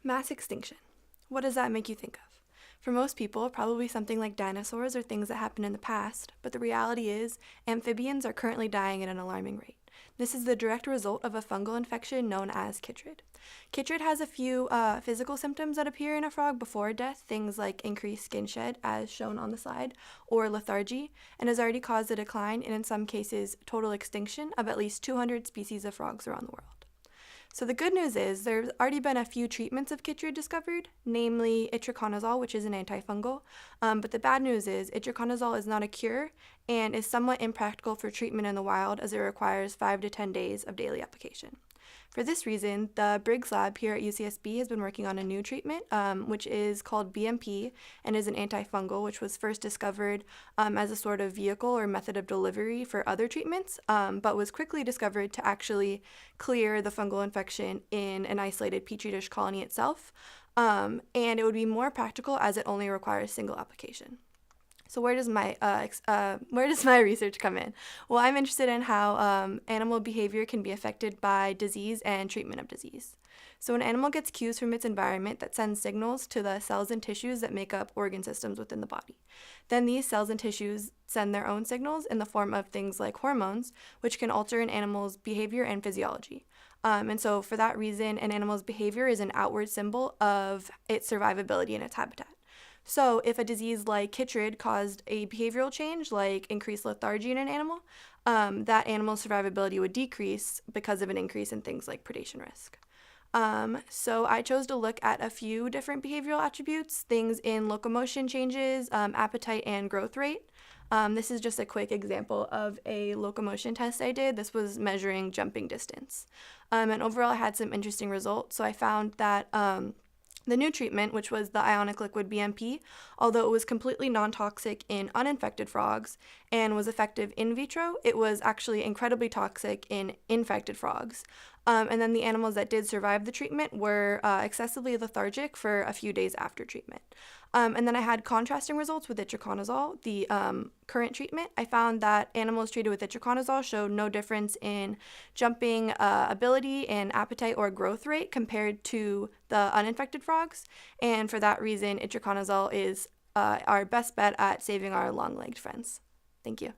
Mass extinction. What does that make you think of? For most people, probably something like dinosaurs or things that happened in the past, but the reality is amphibians are currently dying at an alarming rate. This is the direct result of a fungal infection known as chytrid. Chytrid has a few physical symptoms that appear in a frog before death, things like increased skin shed, as shown on the slide, or lethargy, and has already caused a decline and in some cases total extinction of at least 200 species of frogs around the world. So the good news is there's already been a few treatments of chytrid discovered, namely itraconazole, which is an antifungal. But the bad news is itraconazole is not a cure and is somewhat impractical for treatment in the wild as it requires 5 to 10 days of daily application. For this reason, the Briggs Lab here at UCSB has been working on a new treatment, which is called BMP and is an antifungal, which was first discovered as a sort of vehicle or method of delivery for other treatments, but was quickly discovered to actually clear the fungal infection in an isolated petri dish colony itself, and it would be more practical as it only requires single application. So where does my research come in? Well, I'm interested in how animal behavior can be affected by disease and treatment of disease. So an animal gets cues from its environment that sends signals to the cells and tissues that make up organ systems within the body. Then these cells and tissues send their own signals in the form of things like hormones, which can alter an animal's behavior and physiology. And so for that reason, an animal's behavior is an outward symbol of its survivability in its habitat. So if a disease like chytrid caused a behavioral change, like increased lethargy in an animal, that animal's survivability would decrease because of an increase in things like predation risk. So I chose to look at a few different behavioral attributes, things in locomotion changes, appetite, and growth rate. This is just a quick example of a locomotion test I did. This was measuring jumping distance. And overall, I had some interesting results. So I found that the new treatment, which was the ionic liquid BMP, although it was completely non-toxic in uninfected frogs and was effective in vitro, it was actually incredibly toxic in infected frogs. And then the animals that did survive the treatment were excessively lethargic for a few days after treatment. And then I had contrasting results with itraconazole, the current treatment. I found that animals treated with itraconazole showed no difference in jumping ability and appetite or growth rate compared to the uninfected frogs. And for that reason, itraconazole is our best bet at saving our long-legged friends. Thank you.